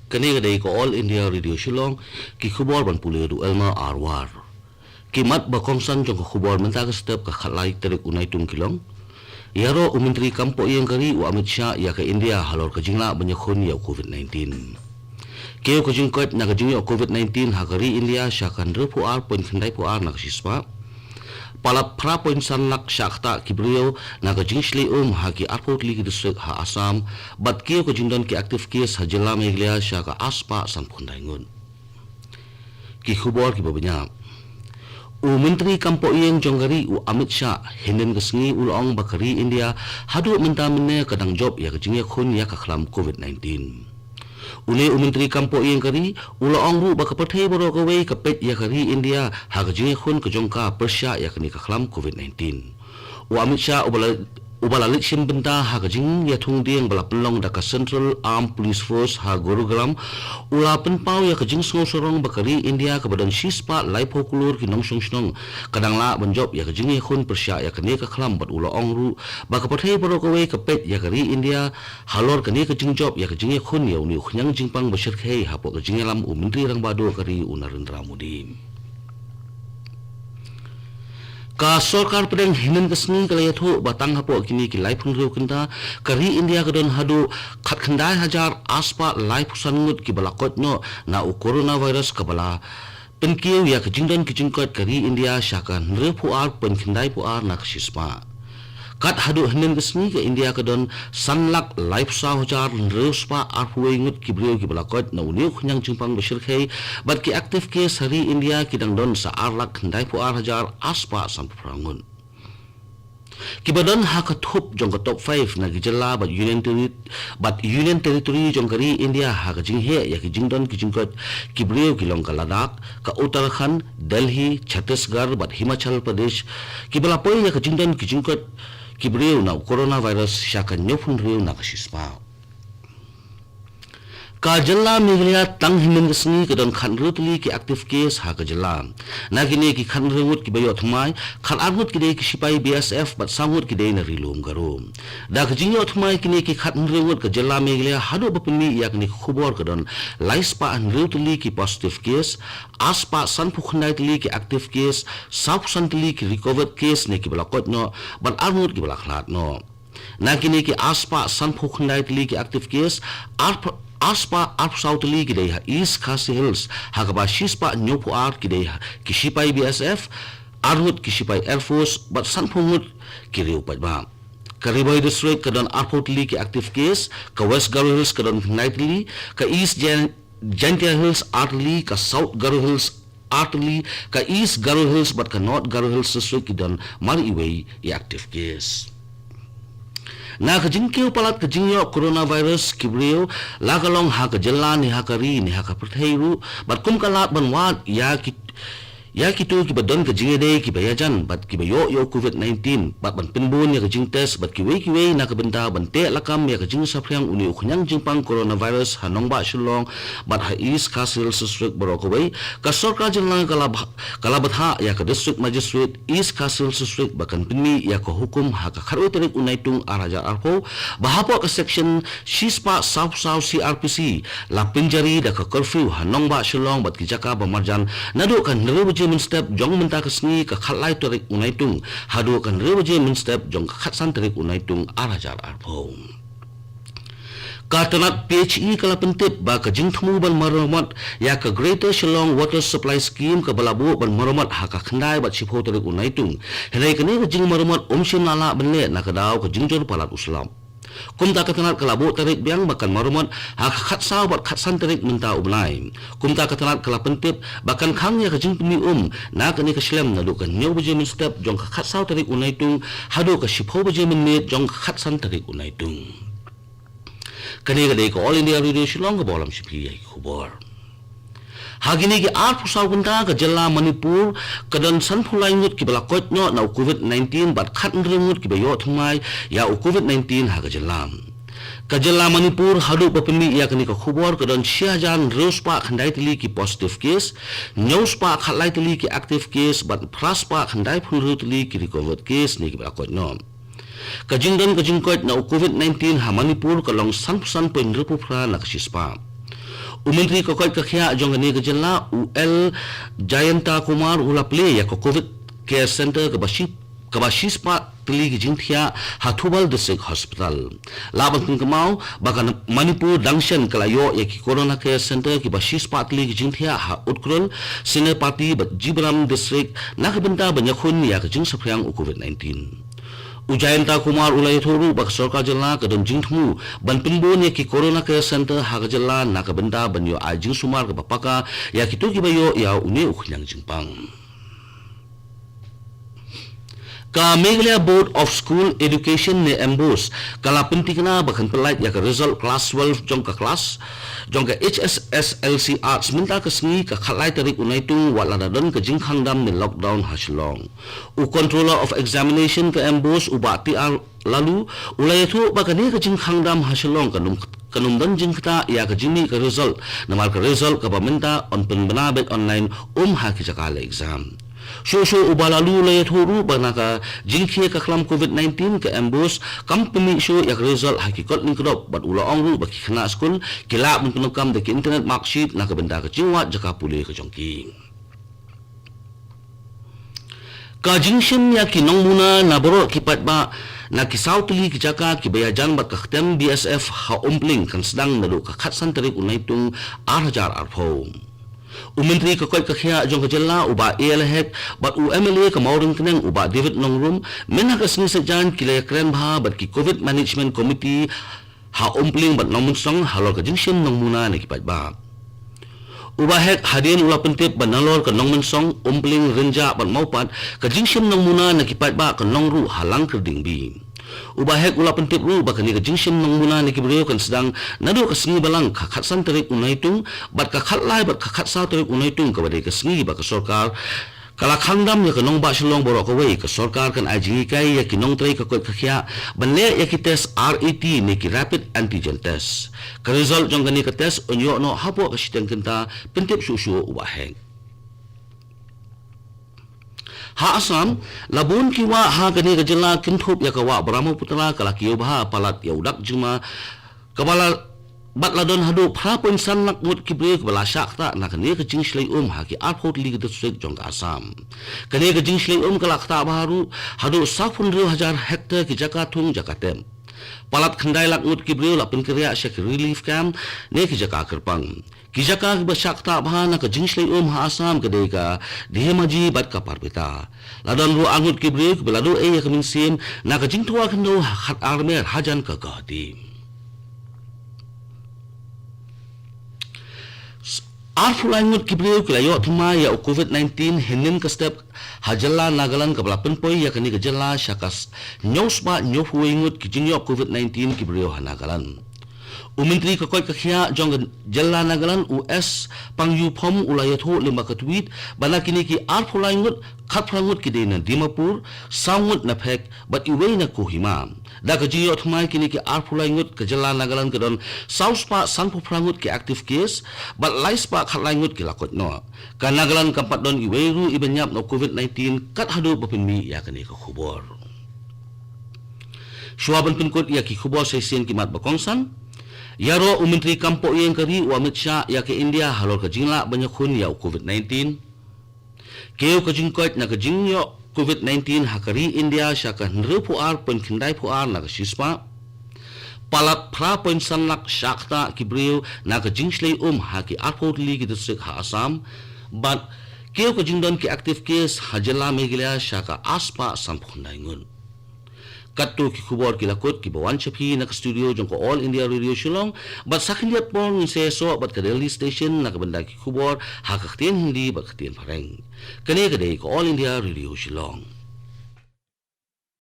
Kani gadai ko All India Radio Shillong ki khubor ban pule du elma arwar. Ki mat ba kongsan jong khubor menta ka step ka khalai terik unai tung kilong. Yaro umintri kampo yang kari u Amit Shah ya ke India halor ka jingla banyakhon ya COVID-19. Keo ko jingkot na ka jingyo COVID-19 ha kari India sha kan repu ar point khandai pu ar na sispa. Palap pra point san lak shakta kibrio na ka jingsli ha ki airport li district ha Assam bat keo ko jingdon ki active case ha jilla Meghalaya sha ka aspa san phundai ngun. Ki khubor ki babanya Menteri Kampo Iyeng Jonggari u Amit Shah hinden kesngi ulong bakari India hadu menta mene kadang job ya kejingya khun ya kaklam COVID-19. Ule Menteri Kampo Iyeng kari ulong ru bakapathai boro kawai kapet ya kari India ha kejingya khun kejongka Persya ya kini kaklam COVID-19. U Amit Shah ubalalit simbenta ha kajing ya thung dieng bala penlong daka Central Armed Police Force ha Gurugram ula penpau ya kajing sorong bakari India ke badan sispa laipo kulur ki nongsong snong kadang la banjob ya kajing ya khun Persya ya kene ka khlam bat ula ongru baka pathai boro kowe kapet ya kari India halor kene kajing job ya kajing ya khun ya uni khnyang jingpang basir khei ha po kajing lam menteri rang bado kari Narendra Modi. Ka sorkar pedeng hinan kesni kalaya tho batang hapo kini ki life ngro kenda kari India kadon hadu khat khandai hajar aspa life sangut ki balakot no na u coronavirus kabala penkiu ya kejingdon kijingkot kari India syakan repu ar penkhandai pu ar nak sispa kat hadu hinan kesni ke India kadon sanlak life sa hajar respa ar huwe ngut ki brio ki balakot na uniu khnyang jingpang basir khei bat ki active case hari India kidang don sa ar lak khandai pu ar hajar aspa samprangun Kibadan hak thup jong ka top 5 na gijala but union territory jong kari India hak jing he ya ki jingdon ki jingkot kibrio kilong ka Ladakh ka Uttarakhand Delhi Chhattisgarh but Himachal Pradesh kibala poi ya ki jingdon ki jingkot kibrio na coronavirus syakan nyofun rio na kasispa ka jalla Meghalaya tang himen kesni kedon khan rutli ki active case ha ka jalla na kini ki khan rengut ki bayo thmai khan arnut ki de ki sipai BSF bat sangut ki de na rilum garum da ka jingyo thmai kini ki khan rengut ka jalla Meghalaya hadu bapni yak ni khubor kedon laispa an rutli ki positive case aspa sanphu khnai tli ki active case sap santli ki recovered case ne ki balakot no bat arnut ki balaklat no na kini ki aspa sanphu khnai tli ki active case aspa arp sautli kidai ha East Khasi Hills hakaba shispa nyopu art kidai ha kishipai BSF arhut kishipai Air Force bat sanphungut kiriu patba Karibai district kadon arpotli ki active case ka West Garo Hills kadon nightly ka East Jantia Hills artli ka South Garo Hills artli ka East Garo Hills bat ka North Garo Hills district kidon mariway i active case na kajingkeu palat kajingyo coronavirus kibrio lagalong ha kajalla ni hakari ni hakapertheiru bat kum kalat banwat ya kitu ki badon kajingede ki bayajan bat ki bayo yo COVID-19 bat ban pinbun ya kajing test bat ki wei na kabenta bante lakam ya kajing saphyang uni ukhyang jingpang coronavirus hanong ba shulong bat ha East Khasi Hills district borokowei ka sarkar jilla kalabatha ya ka district magistrate East Khasi Hills district bakan pinmi ya ka hukum ha ka kharoi tarik unaitung arajar arpo bahapo ka section shispa south CRPC la pinjari da ka curfew hanong ba shulong bat ki jaka bamarjan nadu kan rebuji min step jong menta kesni ka khalai tarik unaitung hadu kan rebuji min step jong ka khatsan tarik unaitung arajar arpo Katanat PHE kala pentip ba ka jingthmu ban maromat ya ka Greater Shillong Water Supply Scheme ka balabu ban maromat ha ka khandai bat sipho tarik unaitung helai kani ka jing maromat omsim nala benle na ka daw ka jingjor palat uslam kumta katanat kalabu tarik biang bakan maromat ha ka khatsau bat khatsan tarik menta umlai kumta katanat kala pentip bakan khang ya ka jingpmi na kani ka shlem na dukan nyaw buje min step jong ka khatsau tarik unaitung hadu ka sipho buje min net jong ka khatsan tarik unaitung kani gadai ko All India Radio Shillong ka bolam sipi ai khubor hagini ki ar pusau kunta ka jalla Manipur kadan sanphulai ngut ki balakot no na COVID-19 bat khat ngut ki bayo thmai ya COVID-19 ha ka jalla Kajala Manipur hadu bapmi ya kani ka khubor kadon siajan ruspa khandai tili ki positive case newspa khalai tili ki active case bat praspa khandai phulru tili ki recovered case ni ki balakot no kajingdan kajingkot na COVID-19 ha Manipur kalong san point rupufra na kasispa Menteri Kokoi Kakhia jong ni gejala UL Jayanta Kumar ulaple ya COVID Care Center Kabashispa Tili Jinthia Hathubal District Hospital. Labang Kemau bakan Manipur Dangshan Kalayo ya ki Corona Care Center Kabashispa Tili Jinthia ha Utkrul Senior Party Jibram District nakabenta banyakun ya kejing sapriang COVID-19. Ujayanta Kumar ulay thoru bak sarkar jala kadon jingthmu ban pinbon ya ki Corona Care Center ha jala nakabenta banyo ajing sumar ka papaka ya kitu ki bayo ya une ukhyang jingpang. Ka Meghalaya Board of School Education ne embos kala pentingna bakhan pelait ya ka result class 12 jong ka HSSLC Arts minta ka sngi ka khalai tarik unaitung waladadon ka jingkhang dam ne lockdown haslong u controller of examination ka embos u bati lalu ulai thu bakani ka jingkhang dam haslong kanum dan jingkta ya ka jimi ka result namal ka result ka paminta on penbanabet online ha ki jakala exam so ubalalu lay thuru banaka jingkhie ka klam COVID-19 ka embos company show yak result hakikot ning krop bat ula ongru baki khana school kila mun kam de internet marksheet na ka benda ka jingwa jaka pule ka jongki ka jingshim ya ki nongmuna na boro kipat ba na kisaw tili ki jaka ki bayajan bat ka khtem BSF ha umpling kan sedang nalu ka khatsan tarik unaitung 8,000 arpho Menteri Kokoi Kakhia jong kejala uba ALHEC bat UMLA ka mauring keneng uba David Nongrum mena ka sni sejan kilaya kren bha bat ki COVID Management Committee ha umpling bat nomunsong halor ka jingshim nongmuna ne kipat ba uba hek hadin ula pentip ban nalor ka nongmunsong umpling renja bat maupat ka jingshim nongmuna ne kipat ba ka nongru halang kerding bi ubahek ula pentip ru bakani ka jingshim nongmuna ni kibriyo kan sedang nadu ka sngi balang ka khatsan tarik unaitung bat ka khatlai bat ka khatsa tarik unaitung ka badai ka sngi ba ka sarkar kala khandam ya ka nong ba shlong boro ka wei ka sarkar kan ajingi kai ya ki nong trai ka koi kakhia banle ya ki test RAT ni ki rapid antigen test ka result jong gani ka test onyo no hapo ka siteng kenta pentip su ubahek ha asam labun kiwa ha gani gajala kinthop ya kawa Brahmaputra kala kiobha palat ya udak juma kabala batladon hadu phrapon sannak mut kibre bala shakta na kane ka jingshlei ha ki airport league district jong asam kane ka jingshlei kala khta baharu hadu 1,000 hektar ki jakatung jakatem palat khandai lak mut kibre la penkriya shek relief camp ne ki jaka kerpang kijaka basakta bahana ka jingshlei ha asam ka deka dihemaji bat ka parbita ladon ru angut kibrek belado ya kamin sim na ka jingtwa khando khat armer hajan ka gadi arfulangut kibrek layo thuma ya COVID-19 hinin ka step hajalla nagalan ka balapen poi ya kani ka jalla shakas nyosba nyofuingut ki jingyo COVID-19 kibrek hanagalan Menteri Kokoi Kakhia jong jalla nagalan US pangyuphom ulayatho lima ka tweet bana kini ki arfulangut khatrangut ki deina Dimapur sangut na phek bat iwei na Kohima da ka jiyo thmai kini ki arfulangut ka jalla nagalan ka don south pa sanpu phrangut ki active case bat laispa khatlangut ki lakot no ka nagalan kampat don iwei ru ibenyap no COVID-19 kat hadu bapinmi ya kani ka khubor shuaban pinkot ya ki khubor sesien ki mat bakongsan Yaro Menteri Kampo yang kari wa Amit Shah ya ke India halor ka jingla banyak hun ya COVID-19. Keu ka jingkot na ka jingyo COVID-19 hakari India sya ka nre puar pen kindai puar na ka sispa. Palat pra pen sanlak syakta kibriyo na ka jingshlei haki airport li ki district ha Assam. But keu ka jingdon ki active case hajala Meghalaya sya ka aspa sampundai Kato ki khubor ki lakot ki bawan chapi nak studio jong ko All India Radio Shillong bat sakhliat pon se so bat ka Delhi station nak benda ki khubor ha ka htien hindi bat htien phareng kane ko All India Radio Shillong